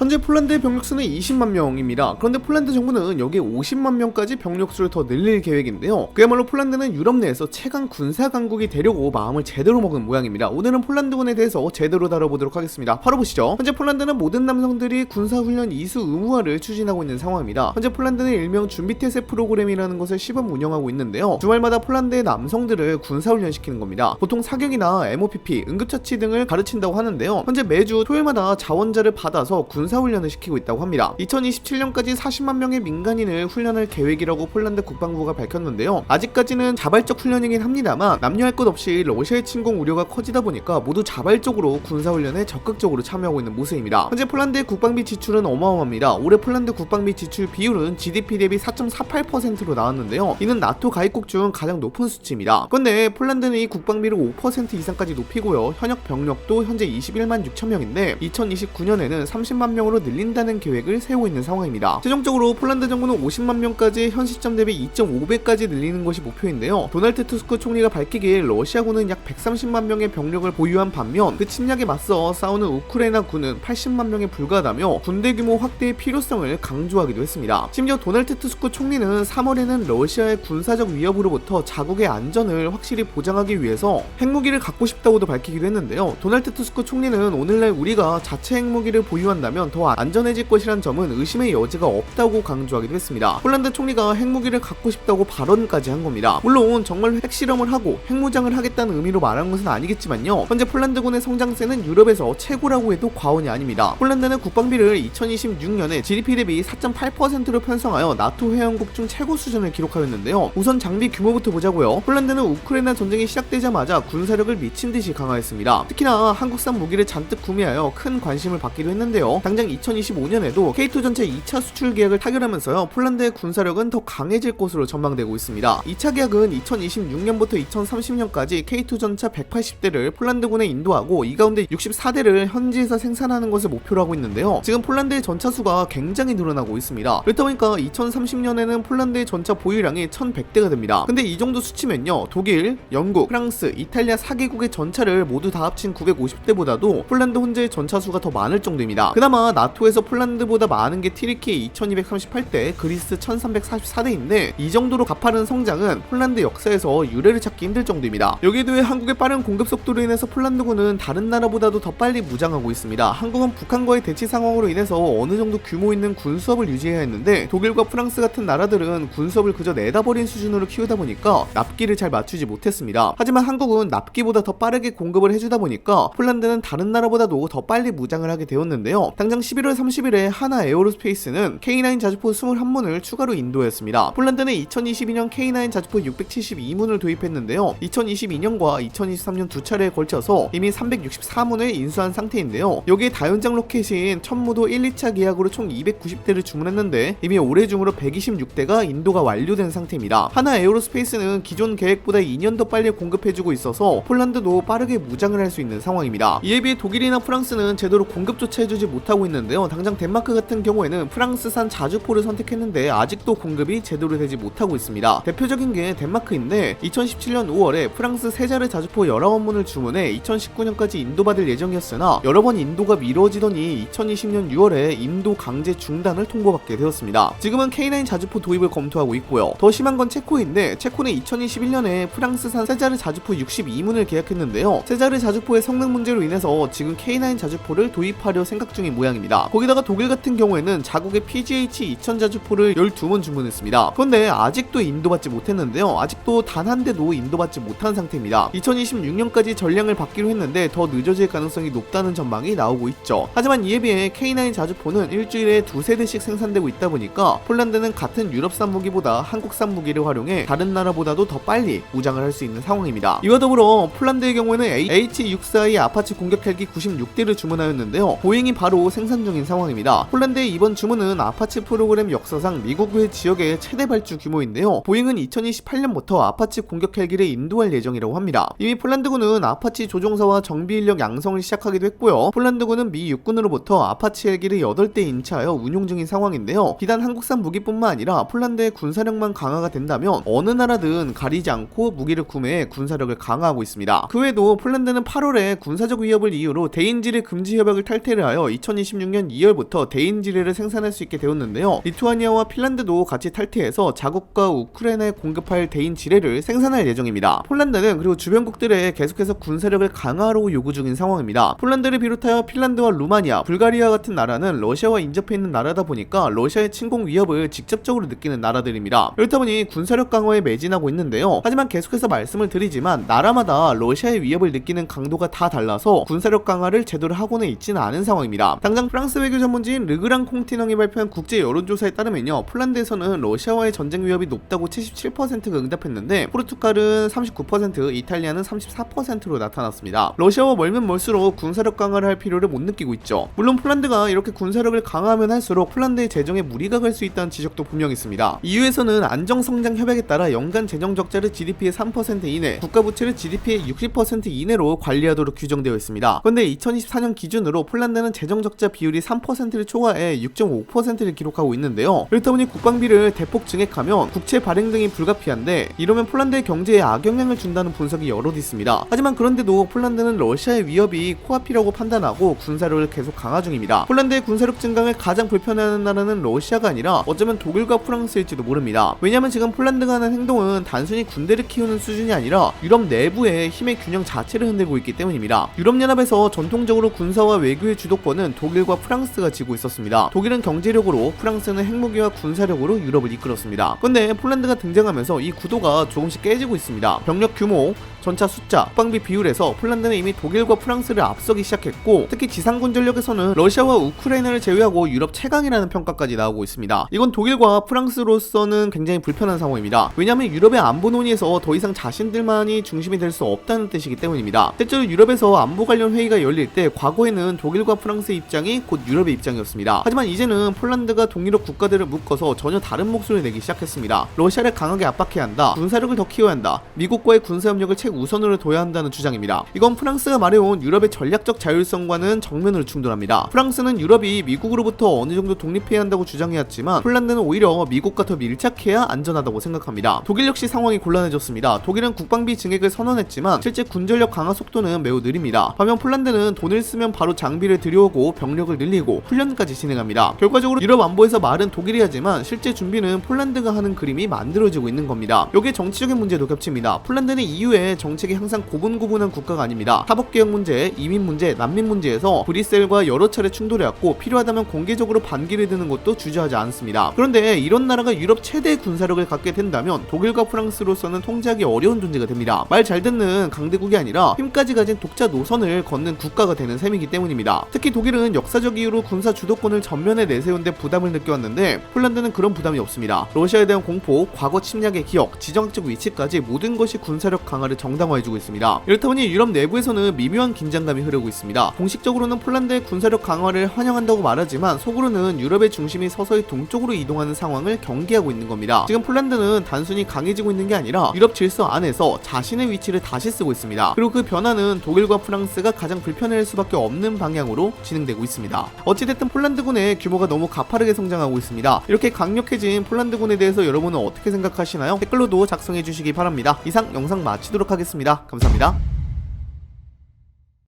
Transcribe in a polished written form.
현재 폴란드의 병력수는 20만 명입니다. 그런데 폴란드 정부는 여기에 50만 명까지 병력수를 더 늘릴 계획인데요. 그야말로 폴란드는 유럽 내에서 최강 군사 강국이 되려고 마음을 제대로 먹은 모양입니다. 오늘은 폴란드군에 대해서 제대로 다뤄보도록 하겠습니다. 바로 보시죠. 현재 폴란드는 모든 남성들이 군사훈련 이수 의무화를 추진하고 있는 상황입니다. 현재 폴란드는 일명 준비태세 프로그램이라는 것을 시범 운영하고 있는데요. 주말마다 폴란드의 남성들을 군사훈련시키는 겁니다. 보통 사격이나 MOPP, 응급처치 등을 가르친다고 하는데요. 현재 매주 토요일마다 자원자를 받아서 군사훈련을 시키고 있다고 합니다. 2027년까지 40만 명의 민간인을 훈련할 계획이라고 폴란드 국방부가 밝혔는데요. 아직까지는 자발적 훈련이긴 합니다만 남녀할 것 없이 러시아의 침공 우려가 커지다 보니까 모두 자발적으로 군사훈련에 적극적으로 참여하고 있는 모습입니다. 현재 폴란드의 국방비 지출은 어마어마합니다. 올해 폴란드 국방비 지출 비율은 GDP 대비 4.48%로 나왔는데요. 이는 나토 가입국 중 가장 높은 수치입니다. 그런데 폴란드는 이 국방비를 5% 이상까지 높이고요. 현역 병력도 현재 21만 6천 명인데 2029년에는 30만 명으로 늘린다는 계획을 세우고 있는 상황입니다. 최종적으로 폴란드 정부는 50만 명까지 현 시점 대비 2.5배까지 늘리는 것이 목표인데요. 도널드 투스크 총리가 밝히길 러시아군은 약 130만 명의 병력을 보유한 반면 그 침략에 맞서 싸우는 우크라이나 군은 80만 명에 불과하다며 군대 규모 확대의 필요성을 강조하기도 했습니다. 심지어 도널드 투스크 총리는 3월에는 러시아의 군사적 위협으로부터 자국의 안전을 확실히 보장하기 위해서 핵무기를 갖고 싶다고도 밝히기도 했는데요. 도널드 투스크 총리는 오늘날 우리가 자체 핵무기를 보유한다면 더 안전해질 것이란 점은 의심의 여지가 없다고 강조하기도 했습니다. 폴란드 총리가 핵무기를 갖고 싶다고 발언까지 한 겁니다. 물론 정말 핵실험을 하고 핵무장을 하겠다는 의미로 말한 것은 아니겠지만요. 현재 폴란드군의 성장세는 유럽에서 최고라고 해도 과언이 아닙니다. 폴란드는 국방비를 2026년에 GDP 대비 4.8%로 편성하여 나토 회원국 중 최고 수준을 기록하였는데요. 우선 장비 규모부터 보자고요. 폴란드는 우크라이나 전쟁이 시작되자마자 군사력을 미친듯이 강화했습니다. 특히나 한국산 무기를 잔뜩 구매하여 큰 관심을 받기도 했는데요. 당장 2025년에도 K2 전차 2차 수출 계약을 타결하면서요. 폴란드의 군사력은 더 강해질 것으로 전망되고 있습니다. 2차 계약은 2026년부터 2030년까지 K2 전차 180대를 폴란드군에 인도하고 이 가운데 64대를 현지에서 생산하는 것을 목표로 하고 있는데요. 지금 폴란드의 전차 수가 굉장히 늘어나고 있습니다. 그렇다 보니까 2030년에는 폴란드의 전차 보유량이 1100대가 됩니다. 근데 이 정도 수치면요. 독일, 영국, 프랑스, 이탈리아 4개국의 전차를 모두 다 합친 950대보다도 폴란드 혼자의 전차 수가 더 많을 정도입니다. 그나마 나토에서 폴란드보다 많은 게 튀르키예 2238대, 그리스 1344대인데 이 정도로 가파른 성장은 폴란드 역사에서 유례를 찾기 힘들 정도입니다. 여기에 더해 한국의 빠른 공급 속도로 인해서 폴란드군은 다른 나라보다도 더 빨리 무장하고 있습니다. 한국은 북한과의 대치 상황으로 인해서 어느 정도 규모 있는 군수업을 유지해야 했는데 독일과 프랑스 같은 나라들은 군수업을 그저 내다버린 수준으로 키우다 보니까 납기를 잘 맞추지 못했습니다. 하지만 한국은 납기보다 더 빠르게 공급을 해주다 보니까 폴란드는 다른 나라보다도 더 빨리 무장을 하게 되었는데요. 당장 11월 30일에 하나 에어로스페이스는 K9 자주포 21문을 추가로 인도했습니다. 폴란드는 2022년 K9 자주포 672문을 도입했는데요. 2022년과 2023년 두 차례에 걸쳐서 이미 364문을 인수한 상태인데요. 여기에 다연장 로켓인 천무도 1, 2차 계약으로 총 290대를 주문했는데 이미 올해 중으로 126대가 인도가 완료된 상태입니다. 하나 에어로스페이스는 기존 계획보다 2년 더 빨리 공급해주고 있어서 폴란드도 빠르게 무장을 할 수 있는 상황입니다. 이에 비해 독일이나 프랑스는 제대로 공급조차 해주지 못하고 있는데요. 당장 덴마크 같은 경우에는 프랑스산 자주포를 선택했는데 아직도 공급이 제대로 되지 못하고 있습니다. 대표적인 게 덴마크인데 2017년 5월에 프랑스 세자르 자주포 19문을 주문해 2019년까지 인도받을 예정이었으나 여러 번 인도가 미뤄지더니 2020년 6월에 인도 강제 중단을 통보받게 되었습니다. 지금은 K9 자주포 도입을 검토하고 있고요. 더 심한 건 체코인데 체코는 2021년에 프랑스산 세자르 자주포 62문을 계약했는데요. 세자르 자주포의 성능 문제로 인해서 지금 K9 자주포를 도입하려 생각 중인 모양입니다. 거기다가 독일 같은 경우에는 자국의 PGH 2000 자주포를 12문 주문했습니다. 그런데 아직도 인도받지 못했는데요. 아직도 단 한 대도 인도받지 못한 상태입니다. 2026년까지 전량을 받기로 했는데 더 늦어질 가능성이 높다는 전망이 나오고 있죠. 하지만 이에 비해 K9 자주포는 일주일에 두세 대씩 생산되고 있다 보니까 폴란드는 같은 유럽산 무기보다 한국산 무기를 활용해 다른 나라보다도 더 빨리 무장을 할 수 있는 상황입니다. 이와 더불어 폴란드의 경우에는 H-64의 아파치 공격 헬기 96대를 주문하였는데요. 보잉이 바로 생산 중인 상황입니다. 폴란드의 이번 주문은 아파치 프로그램 역사상 미국 외 지역의 최대 발주 규모인데요. 보잉은 2028년부터 아파치 공격 헬기를 인도할 예정이라고 합니다. 이미 폴란드군은 아파치 조종사와 정비 인력 양성을 시작하기도 했고요. 폴란드군은 미 육군으로부터 아파치 헬기를 8대 인차하여 운용 중인 상황인데요. 비단 한국산 무기뿐만 아니라 폴란드의 군사력만 강화가 된다면 어느 나라든 가리지 않고 무기를 구매해 군사력을 강화하고 있습니다. 그 외에도 폴란드는 8월에 군사적 위협을 이유로 대인지뢰 금지 협약을 탈퇴를 하여 2026 2026년 2월부터 대인 지뢰를 생산할 수 있게 되었는데요. 리투아니아와 핀란드도 같이 탈퇴해서 자국과 우크라이나에 공급할 대인 지뢰를 생산할 예정입니다. 폴란드는 그리고 주변국들에 계속해서 군사력을 강화하라고 요구 중인 상황입니다. 폴란드를 비롯하여 핀란드와 루마니아, 불가리아 같은 나라는 러시아와 인접해 있는 나라다 보니까 러시아의 침공 위협을 직접적으로 느끼는 나라들입니다. 그렇다 보니 군사력 강화에 매진하고 있는데요. 하지만 계속해서 말씀을 드리지만 나라마다 러시아의 위협을 느끼는 강도가 다 달라서 군사력 강화를 제대로 하고는 있지는 않은 상황입니다. 당장 프랑스 외교 전문지인 르그랑 콩티넂이 발표한 국제 여론조사에 따르면요, 폴란드에서는 러시아와의 전쟁 위협이 높다고 77%가 응답했는데 포르투갈은 39%, 이탈리아는 34%로 나타났습니다. 러시아와 멀면 멀수록 군사력 강화를 할 필요를 못 느끼고 있죠. 물론 폴란드가 이렇게 군사력을 강화하면 할수록 폴란드의 재정에 무리가 갈 수 있다는 지적도 분명히 있습니다. EU에서는 안정성장 협약에 따라 연간 재정 적자를 GDP의 3% 이내, 국가부채를 GDP의 60% 이내로 관리하도록 규정되어 있습니다. 그런데 2024년 기준으로 폴란드는 재정 적자 비율이 3%를 초과해 6.5%를 기록하고 있는데요. 그렇다 보니 국방비를 대폭 증액하면 국채 발행 등이 불가피한데 이러면 폴란드의 경제에 악영향을 준다는 분석이 여럿 있습니다. 하지만 그런데도 폴란드는 러시아의 위협이 코앞이라고 판단하고 군사력을 계속 강화 중입니다. 폴란드의 군사력 증강을 가장 불편해하는 나라는 러시아가 아니라 어쩌면 독일과 프랑스일지도 모릅니다. 왜냐하면 지금 폴란드가 하는 행동은 단순히 군대를 키우는 수준이 아니라 유럽 내부의 힘의 균형 자체를 흔들고 있기 때문입니다. 유럽연합에서 전통적으로 군사와 외교의 주도권은 독일과 프랑스가 지고 있었습니다. 독일은 경제력으로, 프랑스는 핵무기와 군사력으로 유럽을 이끌었습니다. 그런데 폴란드가 등장하면서 이 구도가 조금씩 깨지고 있습니다. 병력 규모, 전차 숫자, 국방비 비율에서 폴란드는 이미 독일과 프랑스를 앞서기 시작했고, 특히 지상군 전력에서는 러시아와 우크라이나를 제외하고 유럽 최강이라는 평가까지 나오고 있습니다. 이건 독일과 프랑스로서는 굉장히 불편한 상황입니다. 왜냐하면 유럽의 안보 논의에서 더 이상 자신들만이 중심이 될 수 없다는 뜻이기 때문입니다. 실제로 유럽에서 안보 관련 회의가 열릴 때 과거에는 독일과 프랑스의 입장이 곧 유럽의 입장이었습니다. 하지만 이제는 폴란드가 동유럽 국가들을 묶어서 전혀 다른 목소리를 내기 시작했습니다. 러시아를 강하게 압박해야 한다, 군사력을 더 키워야 한다, 미국과의 군사협력을 최우선으로 둬야 한다는 주장입니다. 이건 프랑스가 말해온 유럽의 전략적 자율성과는 정면으로 충돌합니다. 프랑스는 유럽이 미국으로부터 어느 정도 독립해야 한다고 주장해왔지만 폴란드는 오히려 미국과 더 밀착해야 안전하다고 생각합니다. 독일 역시 상황이 곤란해졌습니다. 독일은 국방비 증액을 선언했지만 실제 군전력 강화 속도는 매우 느립니다. 반면 폴란드는 돈을 쓰면 바로 장비를 들여오고 병력을 늘리고 훈련까지 진행합니다. 결과적으로 유럽 안보에서 말은 독일이 하지만 실제 준비는 폴란드가 하는 그림이 만들어지고 있는 겁니다. 여기에 정치적인 문제도 겹칩니다. 폴란드는 EU의 정책이 항상 고분고분한 국가가 아닙니다. 사법개혁 문제, 이민 문제, 난민 문제에서 브뤼셀과 여러 차례 충돌해왔고 필요하다면 공개적으로 반기를 드는 것도 주저하지 않습니다. 그런데 이런 나라가 유럽 최대 군사력을 갖게 된다면 독일과 프랑스로서는 통제하기 어려운 존재가 됩니다. 말 잘 듣는 강대국이 아니라 힘까지 가진 독자 노선을 걷는 국가가 되는 셈이기 때문입니다. 특히 독일은 역사적 이유로 군사 주도권을 전면에 내세운 데 부담을 느껴왔는데 폴란드는 그런 부담이 없습니다. 러시아에 대한 공포, 과거 침략의 기억, 지정학적 위치까지 모든 것이 군사력 강화를 정당화해주고 있습니다. 이렇다 보니 유럽 내부에서는 미묘한 긴장감이 흐르고 있습니다. 공식적으로는 폴란드의 군사력 강화를 환영한다고 말하지만 속으로는 유럽의 중심이 서서히 동쪽으로 이동하는 상황을 경계하고 있는 겁니다. 지금 폴란드는 단순히 강해지고 있는 게 아니라 유럽 질서 안에서 자신의 위치를 다시 쓰고 있습니다. 그리고 그 변화는 독일과 프랑스가 가장 불편해할 수밖에 없는 방향으로 진행되고 있습니다. 어찌됐든 폴란드군의 규모가 너무 가파르게 성장하고 있습니다. 이렇게 강력해진 폴란드군에 대해서 여러분은 어떻게 생각하시나요? 댓글로도 작성해 주시기 바랍니다. 이상 영상 마치도록 하겠습니다. 감사합니다.